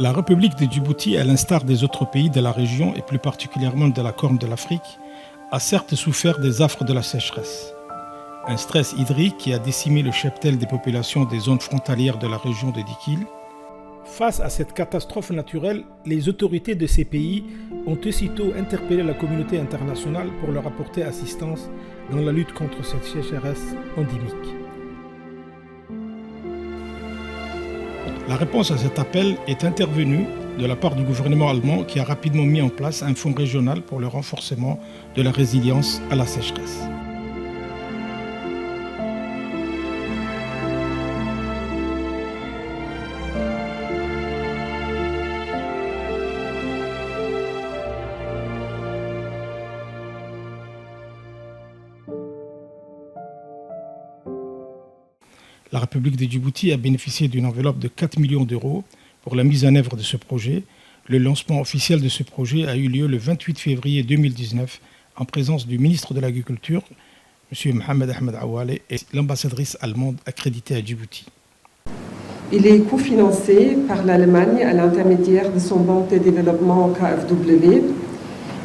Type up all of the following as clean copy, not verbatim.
La République de Djibouti, à l'instar des autres pays de la région et plus particulièrement de la Corne de l'Afrique, a certes souffert des affres de la sécheresse. Un stress hydrique qui a décimé le cheptel des populations des zones frontalières de la région de Dikil. Face à cette catastrophe naturelle, les autorités de ces pays ont aussitôt interpellé la communauté internationale pour leur apporter assistance dans la lutte contre cette sécheresse endémique. La réponse à cet appel est intervenue de la part du gouvernement allemand qui a rapidement mis en place un fonds régional pour le renforcement de la résilience à la sécheresse. La République de Djibouti a bénéficié d'une enveloppe de 4 millions d'euros pour la mise en œuvre de ce projet. Le lancement officiel de ce projet a eu lieu le 28 février 2019 en présence du ministre de l'Agriculture, M. Mohamed Ahmed Awale, et l'ambassadrice allemande accréditée à Djibouti. Il est cofinancé par l'Allemagne à l'intermédiaire de son banque de développement KfW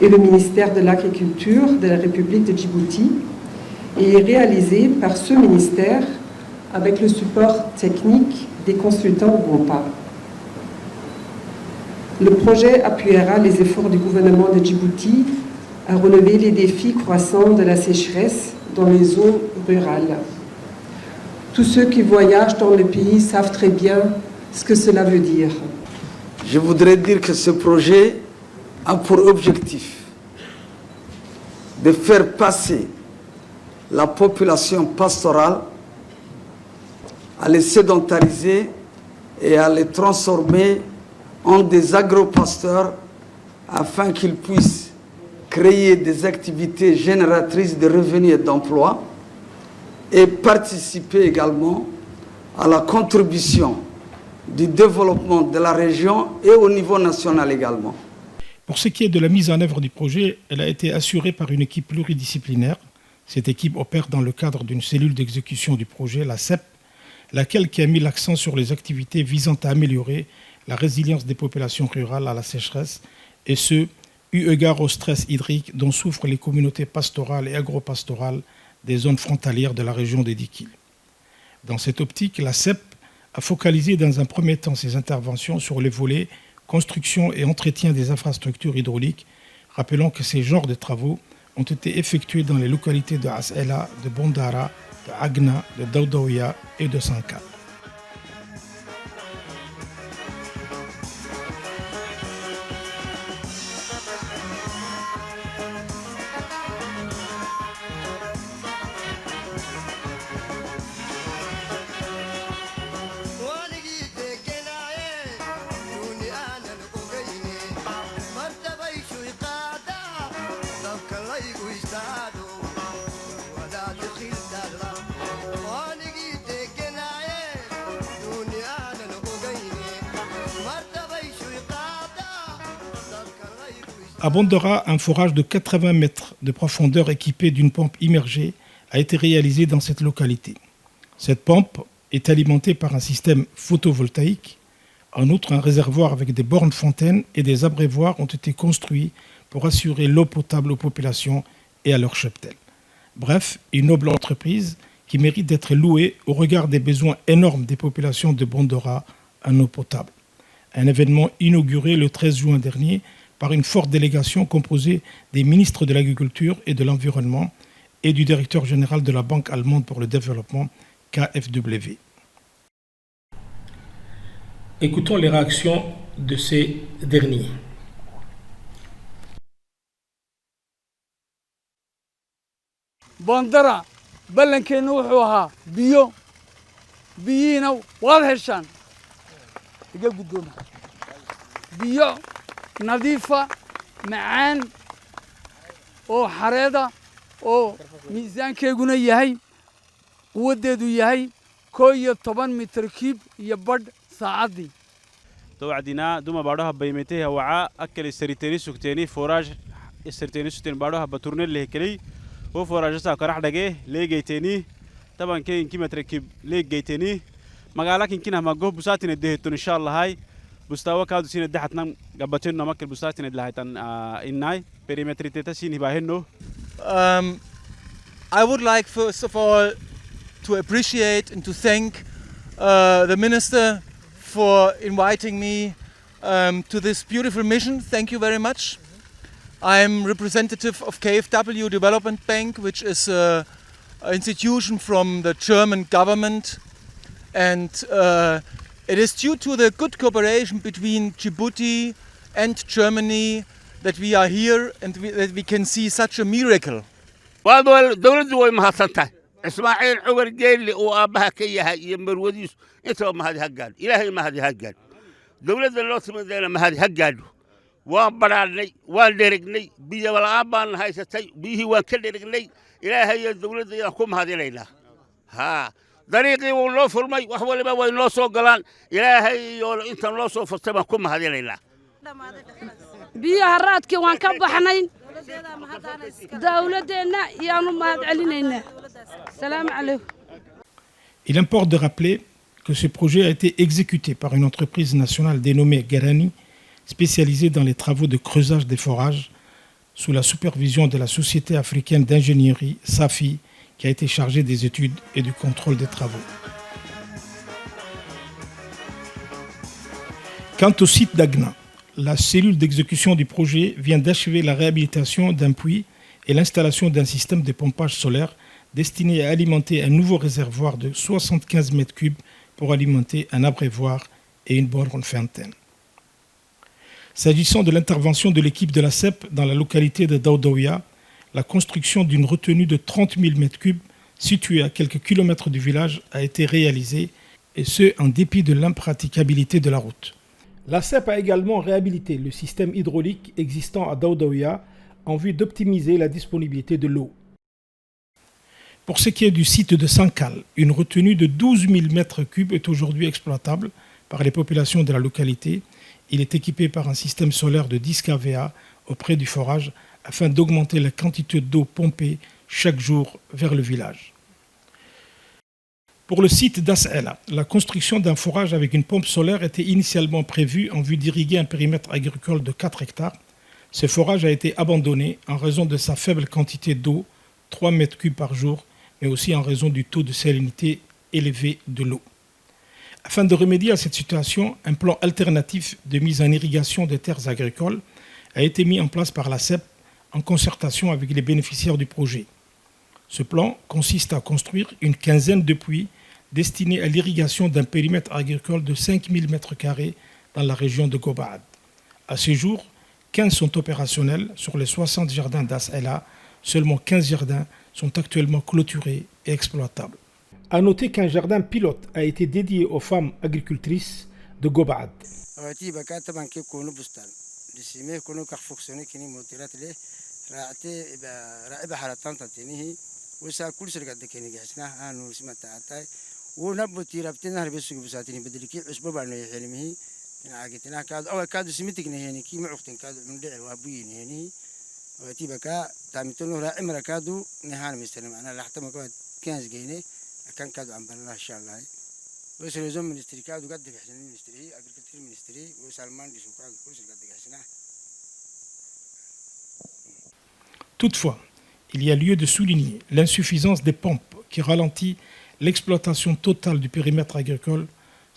et le ministère de l'Agriculture de la République de Djibouti et est réalisé par ce ministère avec le support technique des consultants GOPA. Le projet appuiera les efforts du gouvernement de Djibouti à relever les défis croissants de la sécheresse dans les zones rurales. Tous ceux qui voyagent dans le pays savent très bien ce que cela veut dire. Je voudrais dire que ce projet a pour objectif de faire passer la population pastorale à les sédentariser et à les transformer en des agropasteurs afin qu'ils puissent créer des activités génératrices de revenus et d'emplois et participer également à la contribution du développement de la région et au niveau national également. Pour ce qui est de la mise en œuvre du projet, elle a été assurée par une équipe pluridisciplinaire. Cette équipe opère dans le cadre d'une cellule d'exécution du projet, la CEP, laquelle qui a mis l'accent sur les activités visant à améliorer la résilience des populations rurales à la sécheresse, et ce, eu égard au stress hydrique dont souffrent les communautés pastorales et agropastorales des zones frontalières de la région des Dikil. Dans cette optique, la CEP a focalisé dans un premier temps ses interventions sur les volets construction et entretien des infrastructures hydrauliques, rappelant que ces genres de travaux ont été effectués dans les localités de As'ela, de Bondara, de Agna, de Daoudaouya et de Sanka. À Bondara, un forage de 80 mètres de profondeur équipé d'une pompe immergée a été réalisé dans cette localité. Cette pompe est alimentée par un système photovoltaïque. En outre, un réservoir avec des bornes fontaines et des abreuvoirs ont été construits pour assurer l'eau potable aux populations et à leur cheptel. Bref, une noble entreprise qui mérite d'être louée au regard des besoins énormes des populations de Bondara en eau potable. Un événement inauguré le 13 juin dernier par une forte délégation composée des ministres de l'Agriculture et de l'Environnement et du directeur général de la Banque allemande pour le développement, KfW. Écoutons les réactions de ces derniers. بندرة بلن كنوحوها بيو بيينا واضحشان يقول قدومها بيو نظيفة معان أو حريضة أو ميزان كيقولنا يهي وددو يهي كوي طبعا متركيب يبرد ساعدي توعدنا دوما بعدها بيمتها وعاء أكل السريتيني سكتيني فوراج السريتيني سكتين بعدها بتورني اللي هكلي هو فوراج ساكر دقيه ليه جيتني طبعا كين كي متركب ليه جيتني مقالك يمكن هم جوه بساتين الدهتون إن شاء الله هاي بستوى كادو سين الدهتنا قبتنا مكل بساتين الدهتان إناي بريمتري تتسين هباهنو. I would like first of all to appreciate and to thank the Minister for inviting me to this beautiful mission. Thank you very much. I'm representative of KfW Development Bank, which is an institution from the German government, and it is due to the good cooperation between Djibouti and Germany that we are here and that we can see such a miracle. دولة وين ما هتصنتها إسماعيل عمر جيل وأبها كيها يمر وديس أنت ما هذه هجال إلهي ما هذه هجال دولة اللوت من ذي ما هذه هجال وبرالني ودرجني بيا ولا أبان هاي ستي بيه وكدرجني إلهي الدولة ذي يقوم هذه ليلة ها طريقي والله فرمي وهو اللي بوي الله سو قلان إلهي يقول أنت الله سو فستما قوم هذه ليلة بيا هراتك وان كبحنين Il importe de rappeler que ce projet a été exécuté par une entreprise nationale dénommée Guerani, spécialisée dans les travaux de creusage des forages, sous la supervision de la Société africaine d'ingénierie, SAFI, qui a été chargée des études et du contrôle des travaux. Quant au site d'Agna, la cellule d'exécution du projet vient d'achever la réhabilitation d'un puits et l'installation d'un système de pompage solaire destiné à alimenter un nouveau réservoir de 75 mètres cubes pour alimenter un abreuvoir et une borne fontaine. S'agissant de l'intervention de l'équipe de la CEP dans la localité de Daoudaouia, la construction d'une retenue de 30 000 mètres cubes située à quelques kilomètres du village a été réalisée, et ce en dépit de l'impraticabilité de la route. La CEP a également réhabilité le système hydraulique existant à Daoudaouia en vue d'optimiser la disponibilité de l'eau. Pour ce qui est du site de Sankal, une retenue de 12 000 mètres cubes est aujourd'hui exploitable par les populations de la localité. Il est équipé par un système solaire de 10 kVA auprès du forage afin d'augmenter la quantité d'eau pompée chaque jour vers le village. Pour le site d'As'ela, la construction d'un forage avec une pompe solaire était initialement prévue en vue d'irriguer un périmètre agricole de 4 hectares. Ce forage a été abandonné en raison de sa faible quantité d'eau, 3 mètres cubes par jour, mais aussi en raison du taux de salinité élevé de l'eau. Afin de remédier à cette situation, un plan alternatif de mise en irrigation des terres agricoles a été mis en place par la CEP en concertation avec les bénéficiaires du projet. Ce plan consiste à construire une quinzaine de puits destinés à l'irrigation d'un périmètre agricole de 5 000 m² dans la région de Gobaad. À ce jour, 15 sont opérationnels sur les 60 jardins d'As'ela. Seulement 15 jardins sont actuellement clôturés et exploitables. A noter qu'un jardin pilote a été dédié aux femmes agricultrices de Gobaad. ونبتي ربتنا هربسوا بساتين بدلكي عصبة بعنا يحلمه عاقتنا كاد أول كادو سمتكنا يعني كي معقتين كادو من دعوة وابوين يعني وتيبا كا تعمتونه را إمرا كادو نهان مستلم أنا لحتى ما كنت كنز جيني كان كادو عم بالله إن شاء الله بس اليوم منستري كادو قد في حسن منستري أجركتير منستري وسلمان دي سوكا كل شيء قد في حسنا. Toutefois, il y a lieu de souligner l'insuffisance des pompes qui ralentit l'exploitation totale du périmètre agricole.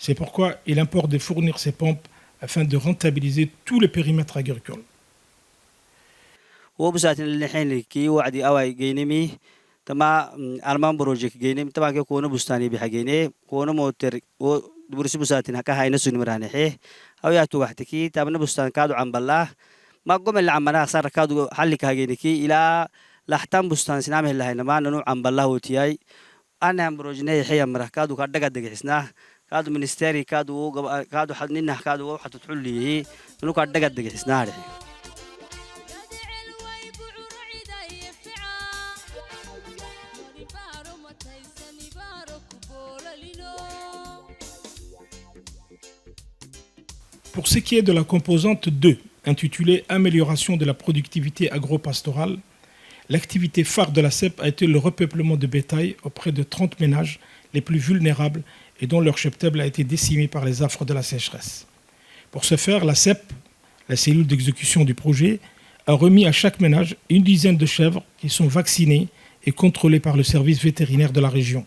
C'est pourquoi il importe de fournir ces pompes afin de rentabiliser tout le périmètre agricole. وبساتين اللي حين كي وعدي أواي جينيمي تما أرمان بروجيك جينيم تما كي كونه بستاني بحجيني كونه موتر ودبرس بساتين هكا هاي نسون مراني حيه أو ياتو وحدكي تابنا بستان كادو عم بالله ما قوم اللي عمنا صار كادو حلك هاجيني كي إلى laxtan bustaan sinameh lahayna maana nuucan ballahu tiyay anam brojnay xiya marakaadu ka dhaga degisnaa kaadu ministeri kaadu xadnina kaadu waxa tutxuliyi inuu ka dhaga degisnaa Pour ce qui est de la composante 2, intitulée Amélioration de la productivité agro-pastorale, l'activité phare de la CEP a été le repeuplement de bétail auprès de 30 ménages les plus vulnérables et dont leur cheptel a été décimé par les affres de la sécheresse. Pour ce faire, la CEP, la cellule d'exécution du projet, a remis à chaque ménage une dizaine de chèvres qui sont vaccinées et contrôlées par le service vétérinaire de la région.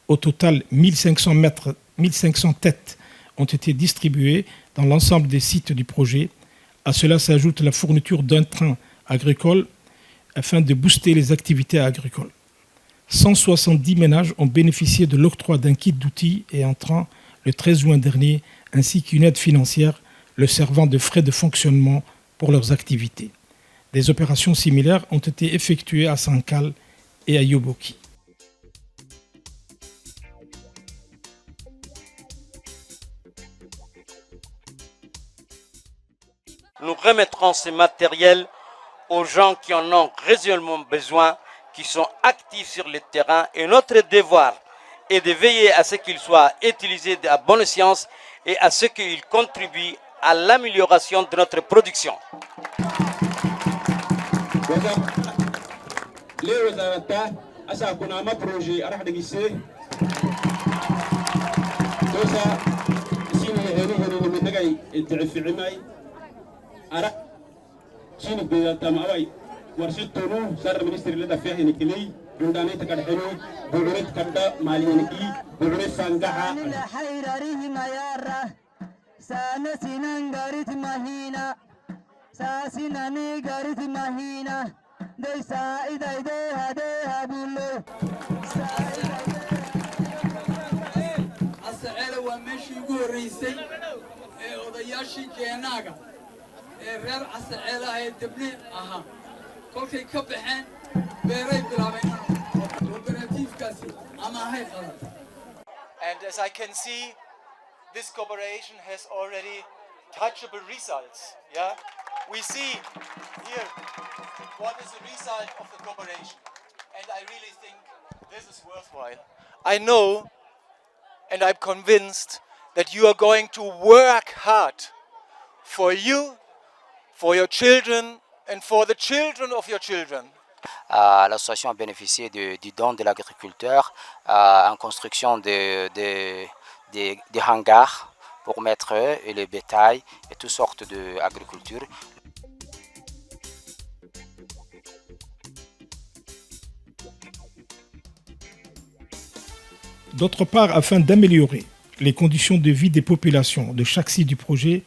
Au total, 1500 têtes ont été distribuées dans l'ensemble des sites du projet. À cela s'ajoute la fourniture d'un train agricole afin de booster les activités agricoles. 170 ménages ont bénéficié de l'octroi d'un kit d'outils et un train le 13 juin dernier, ainsi qu'une aide financière leur servant de frais de fonctionnement pour leurs activités. Des opérations similaires ont été effectuées à Sankal et à Yoboki. Nous remettrons ces matériels aux gens qui en ont résolument besoin, qui sont actifs sur le terrain. Et notre devoir est de veiller à ce qu'ils soient utilisés à bonne science et à ce qu'ils contribuent à l'amélioration de notre production. ara chini beeltama away warshitonu sar ministry lada fiyahin kilay dundanayta kadxino buurid kadda maalinki buurid sangaha hayrarihi mayara sana sinan garit mahina sasinani garit mahina day saa'iday day hade habulo as'ala wa meshi ugu horeysay ee odayaashii keenaaga reer casceela ay dibni aha kolkay ka baxeen beeray bilaabeen cooperative-kaasi ama hay qalad. And as I can see, this cooperation has already touchable results. Yeah, we see here what is the result of the cooperation, and I really think this is worthwhile. I know, and I'm convinced that you are going to work hard for you, for your children and for the children of your children. L'association a bénéficié du don de l'agriculteur en construction des hangars pour mettre les bétails et toutes sortes d'agriculture. D'autre part, afin d'améliorer les conditions de vie des populations de chaque site du projet,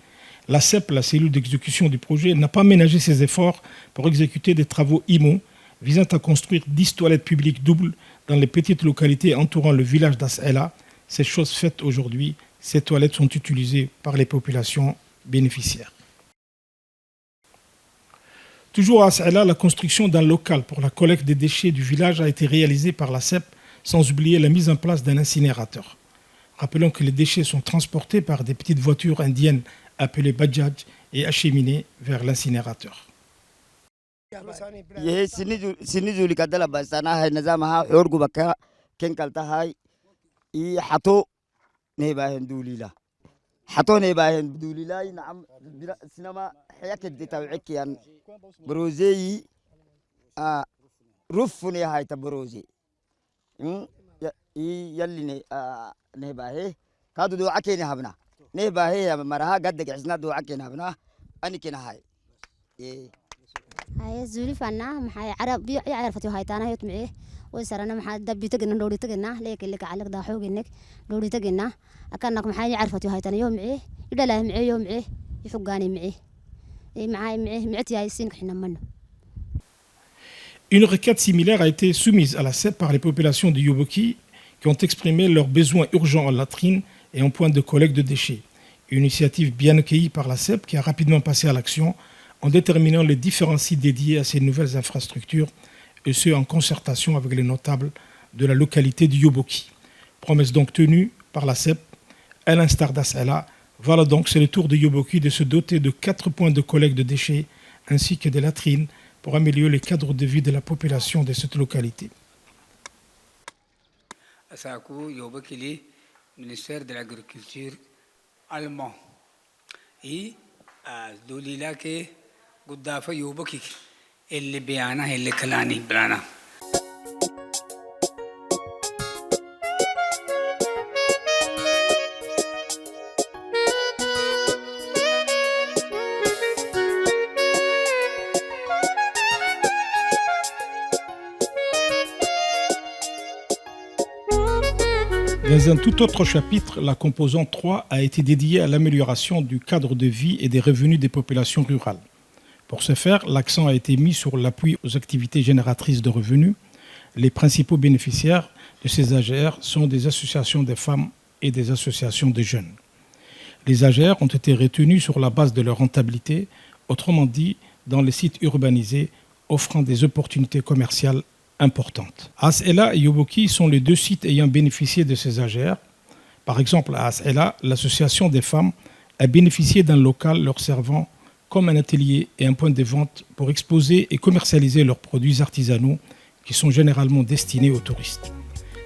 la CEP, la cellule d'exécution du projet, n'a pas ménagé ses efforts pour exécuter des travaux IMO visant à construire 10 toilettes publiques doubles dans les petites localités entourant le village d'As'ela. Cette chose faite aujourd'hui, ces toilettes sont utilisées par les populations bénéficiaires. Toujours à As'ela, la construction d'un local pour la collecte des déchets du village a été réalisée par la CEP, sans oublier la mise en place d'un incinérateur. Rappelons que les déchets sont transportés par des petites voitures indiennes appelées Bajaj et acheminés vers l'incinérateur. sinizuli kadala basana nizamaha xorgu baka kenkal tahay i hato nebahen dulila hato nebahen dulila na'am sinama hayake ditawcikiyan brozeyi rufuni hayta broze yalline nebahe kadu ducakeni habna nebahe maraha gadda xisna ducakeni habna anikina hay هاي زولي فنا محي عرب يعرف فتوى هاي تانا يتمعيه ويسرنا محي دبي تجنا دوري تجنا ليك اللي كعلق ده حوج إنك دوري تجنا أكنك محي يعرف فتوى هاي تانا يوم معيه يدا له معيه يوم معيه يفقاني معيه معاي معيه معتي هاي السين كحنا منه. Une requête similaire a été soumise à la CEP par les populations de Yoboki qui ont exprimé leurs besoins urgents en latrines et en point de collecte de déchets. Une initiative bien accueillie par la CEP qui a rapidement passé à l'action en déterminant les différents sites dédiés à ces nouvelles infrastructures et ce en concertation avec les notables de la localité de Yoboki. Promesse donc tenue par la CEP, à l'instar d'As'Ela. Voilà donc, c'est le tour de Yoboki de se doter de 4 points de collecte de déchets ainsi que des latrines pour améliorer le cadre de vie de la population de cette localité. Asaku Yobokili, ministère de l'Agriculture allemand. Et Dolila ke Guddafa Yoboki, elle Biana, elle Kalani Brana. Dans un tout autre chapitre, la composante 3 a été dédiée à l'amélioration du cadre de vie et des revenus des populations rurales. Pour ce faire, l'accent a été mis sur l'appui aux activités génératrices de revenus. Les principaux bénéficiaires de ces AGR sont des associations de femmes et des associations de jeunes. Les AGR ont été retenus sur la base de leur rentabilité, autrement dit, dans les sites urbanisés, offrant des opportunités commerciales importantes. As'Ela et Yoboki sont les 2 sites ayant bénéficié de ces AGR. Par exemple, à As'Ela, l'association des femmes a bénéficié d'un local leur servant comme un atelier et un point de vente pour exposer et commercialiser leurs produits artisanaux qui sont généralement destinés aux touristes.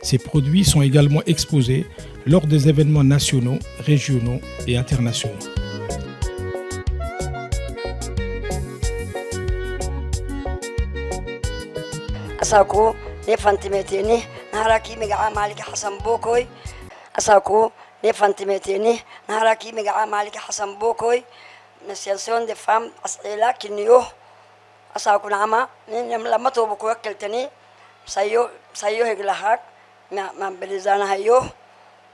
Ces produits sont également exposés lors des événements nationaux, régionaux et internationaux. أساكو نفانتمتيني نهاركي مجا مالك حسن بوكوي أساكو نفانتمتيني نهاركي مجا مالك حسن بوكوي نسياسيون دي فام أسئلة كنيو أساكو نعمة لما توبكو وكلتني سايو هجلهاك ما بلزانا هيو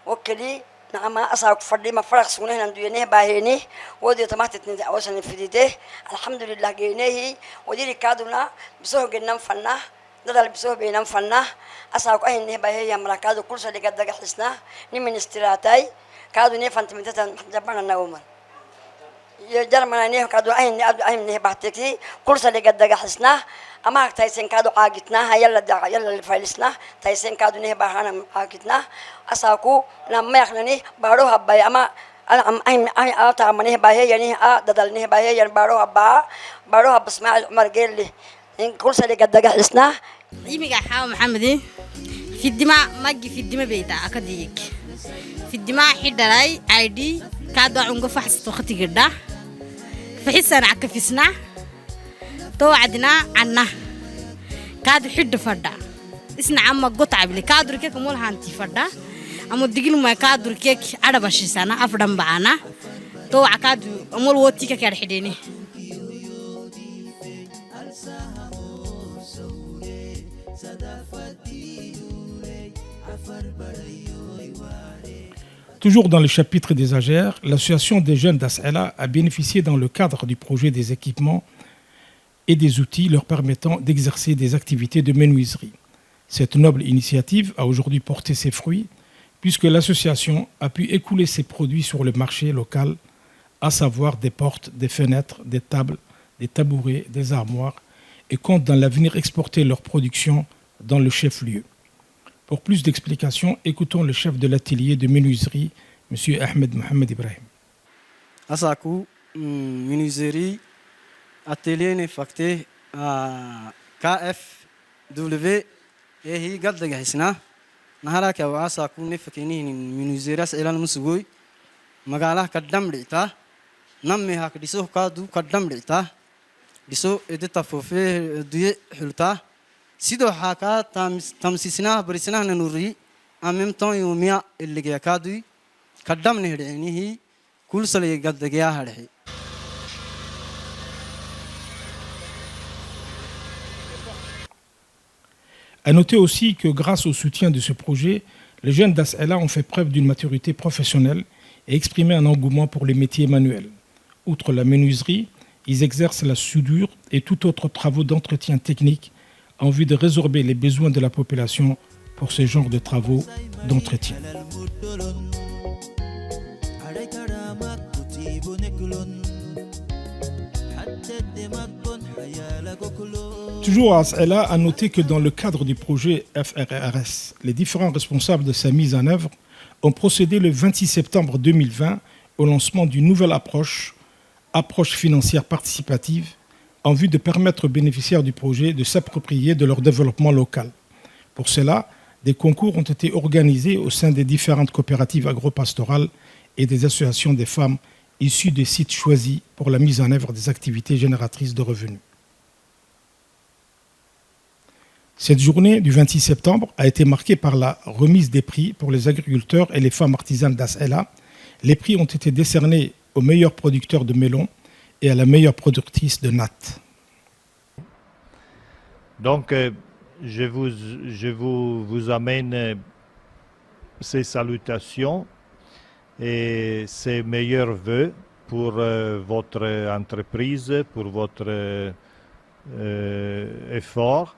وكلي نعمة أساكو فردي ما فرق سونه ندوينه باهيني ودي تماتتني أوسن فيديته الحمد لله جينه ودي ركادنا بسوه جنن فنا dadal bisoo beenan fanna asaa ku ahinne baahaya marakaadu kulsa dhiga daga xisna ni ministraatay kaadu ne fantimitatan jabana nawman ya jarmana ne kaadu ahinne bahtiki kulsa dhiga daga xisna ama taysen kaadu qaagitna yalla daga yalla faylisna taysen kaadu ne bahana qaagitna asaa ku namayakhnani baaro habay ama ay ata mane baahaya ni dadal ne baahaya baaro habsma umar geeli كل سنة قد جهزنا. يمكن حاول محمدي في الدماء ماجي في الدماء بيتا أكاديك في الدماء حدراي عادي كادو عنقو فحص توختي قدا فحسنا عكفسنا توعدنا عنا كادو حد فردا اسنا عم قطع بلي كادو ركيك مول هانتي فردا أما تقول ما كادو ركيك على بشي سنة أفرم بعنا تو عكادو مول وتيكا كار حديني. Toujours dans le chapitre des AGR, l'association des jeunes d'As'Ela a bénéficié dans le cadre du projet des équipements et des outils leur permettant d'exercer des activités de menuiserie. Cette noble initiative a aujourd'hui porté ses fruits puisque l'association a pu écouler ses produits sur le marché local, à savoir des portes, des fenêtres, des tables, des tabourets, des armoires, et compte dans l'avenir exporter leur production dans le chef-lieu. Pour plus d'explications, écoutons le chef de l'atelier de menuiserie, M. Ahmed Mohamed Ibrahim. Asaku, menuiserie, atelier nefacté à KFW, et il garde gahisna. Nahara ka asaku nefakini menuiserie As'Ela musugoi. Magala kaddam lita, namme hak diso kadu kaddam lita. diso edita fofe duye hulta sido haka tamsisna barisna nuri en même temps yomia illiga kadui kaddam nehdenihi kul sale gaddagiya hadhi. À noter aussi que grâce au soutien de ce projet, les jeunes d'As'Ela ont fait preuve d'une maturité professionnelle et exprimé un engouement pour les métiers manuels. Outre la menuiserie, ils exercent la soudure et tout autre travaux d'entretien technique en vue de résorber les besoins de la population pour ce genre de travaux d'entretien. Toujours à As'ela, à noter que dans le cadre du projet FRRS, les différents responsables de sa mise en œuvre ont procédé le 26 septembre 2020 au lancement d'une nouvelle approche financière participative, en vue de permettre aux bénéficiaires du projet de s'approprier de leur développement local. Pour cela, des concours ont été organisés au sein des différentes coopératives agropastorales et des associations des femmes issues des sites choisis pour la mise en œuvre des activités génératrices de revenus. Cette journée du 26 septembre a été marquée par la remise des prix pour les agriculteurs et les femmes artisanes d'As'ela. Les prix ont été décernés aux meilleurs producteurs de melons et à la meilleure productrice de nattes. Donc, je vous amène ces salutations et ces meilleurs vœux pour votre entreprise, pour votre effort,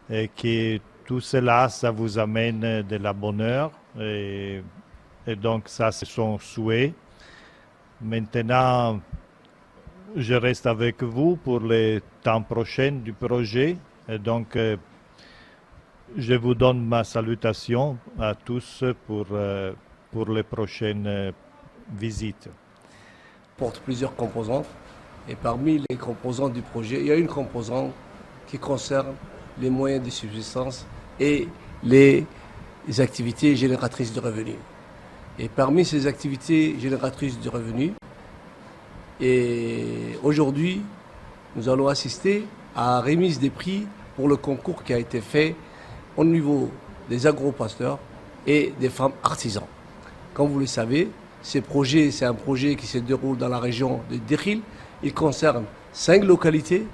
et que tout cela, ça vous amène de la bonheur. Et donc, ça, c'est son souhait. Maintenant, je reste avec vous pour le temps prochain du projet. Et donc, je vous donne ma salutation à tous pour les prochaines visites. Porte plusieurs composantes. Et parmi les composantes du projet, il y a une composante qui concerne les moyens de subsistance et les activités génératrices de revenus. Et parmi ces activités génératrices de revenus, et aujourd'hui, nous allons assister à la remise des prix pour le concours qui a été fait au niveau des agropasteurs et des femmes artisans. Comme vous le savez, c'est un projet qui se déroule dans la région de Dekhil. Il concerne 5 localités,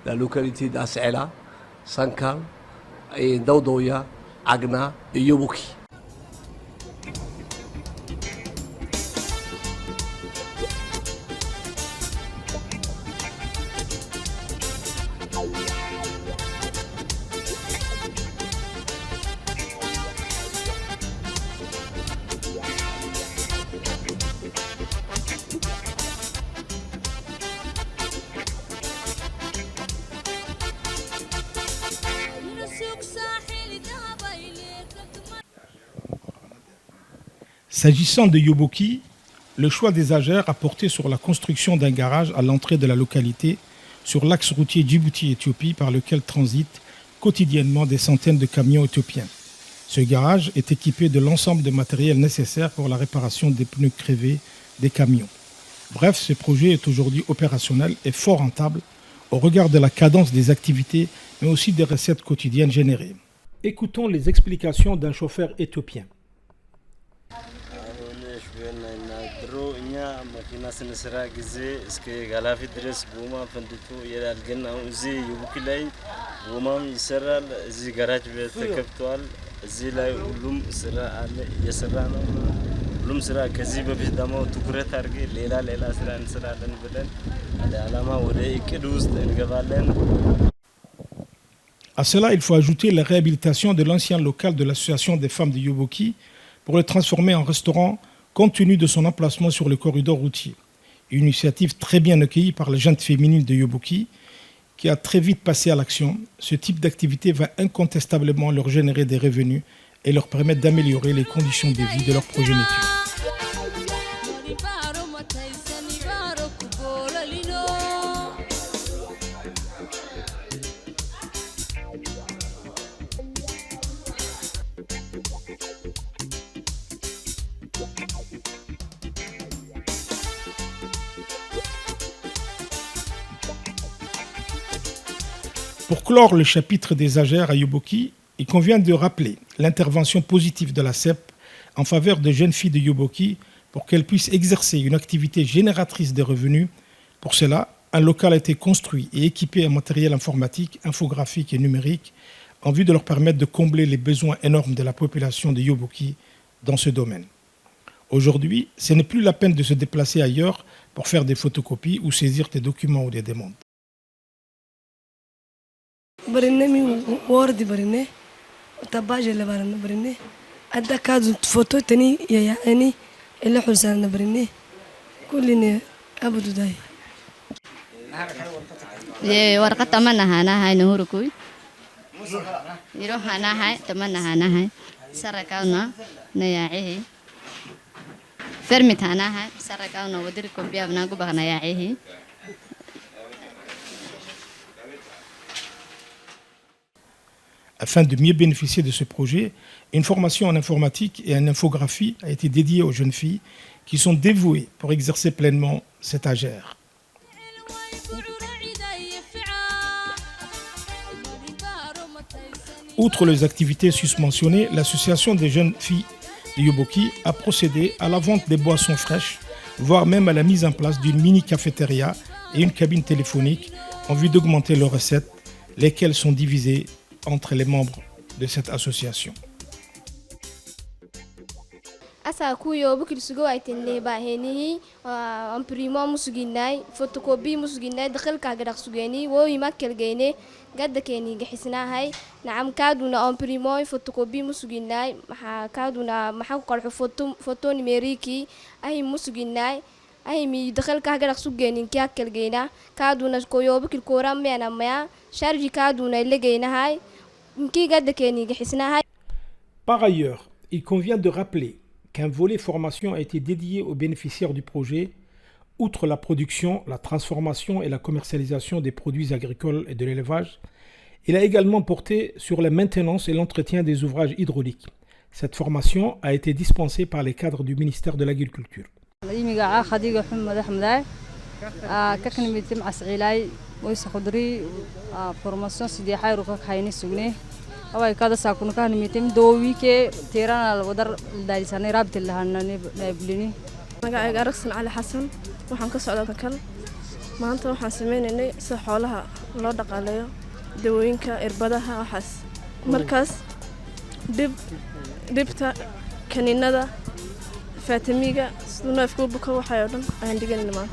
la localité d'As'ela, Sankal, et Daoudoya, Agna et Yoboki. S'agissant de Yoboki, le choix des Agères a porté sur la construction d'un garage à l'entrée de la localité sur l'axe routier Djibouti-Éthiopie par lequel transitent quotidiennement des centaines de camions éthiopiens. Ce garage est équipé de l'ensemble de matériel nécessaire pour la réparation des pneus crevés des camions. Bref, ce projet est aujourd'hui opérationnel et fort rentable au regard de la cadence des activités, mais aussi des recettes quotidiennes générées. Écoutons les explications d'un chauffeur éthiopien. À cela, il faut ajouter la réhabilitation de l'ancien local de l'association des femmes de Yoboki pour le transformer en restaurant compte tenu de son emplacement sur le corridor routier. Une initiative très bien accueillie par la gente féminine de Yoboki qui a très vite passé à l'action. Ce type d'activité va incontestablement leur générer des revenus et leur permettre d'améliorer les conditions de vie de leur progéniture. Pour clore le chapitre des Agères à Yoboki, il convient de rappeler l'intervention positive de la CEP en faveur de jeunes filles de Yoboki pour qu'elles puissent exercer une activité génératrice de revenus. Pour cela, un local a été construit et équipé en matériel informatique, infographique et numérique en vue de leur permettre de combler les besoins énormes de la population de Yoboki dans ce domaine. Aujourd'hui, ce n'est plus la peine de se déplacer ailleurs pour faire des photocopies ou saisir des documents ou des demandes. برنامج وورد برنامج طباج اللي برنامج أدا كادو فوتو تاني يعني اللي حسنا برنامج كلنا أبدو داي warqad tamana hanahay nuhurukuy yiro hanahay tamana hanahay sarakauna nayacihi fermit hanahay sarakauna wadir kobiya bnagu bagnayacihi. Afin de mieux bénéficier de ce projet, une formation en informatique et en infographie a été dédiée aux jeunes filles qui sont dévouées pour exercer pleinement cet agère. Outre les activités susmentionnées, l'association des jeunes filles de Yoboki a procédé à la vente des boissons fraîches, voire même à la mise en place d'une mini-cafétéria et une cabine téléphonique en vue d'augmenter leurs recettes, lesquelles sont divisées entre les membres de cette association. Asa kuyo bukil sugo ay tinle baheni imprimo musuginay photocopy musuginay dakhil ka gadak sugeni wo imakkel geyne gadda keni gaxisnahay nacam kaaduna imprimo photocopy musuginay maxa kaaduna maxa ku qarxo photo numeriki ay musuginay ay mi dakhil ka gadak sugeni kiyakkel geyna kaaduna koyo bukil koram meena maya charge kaaduna legeynahay mki gadda keni gaxisnahay. Par ailleurs, il convient de rappeler qu'un volet formation a été dédié aux bénéficiaires du projet, outre la production, la transformation et la commercialisation des produits agricoles et de l'élevage. Il a également porté sur la maintenance et l'entretien des ouvrages hydrauliques. Cette formation a été dispensée par les cadres du ministère de l'Agriculture. أول كذا ساكون كان ميتم دويك تيران الودر دايساني رابط اللي هنني نبليني. أنا قاعد أرسل على حسن وحن كسر كل ما أنت وحن سمين إني صحولها لا دقالية دوينك إربدها وحس مركز دبتا كنيندا فاتميجا سلنا في كوبك وحيادن عندي جنة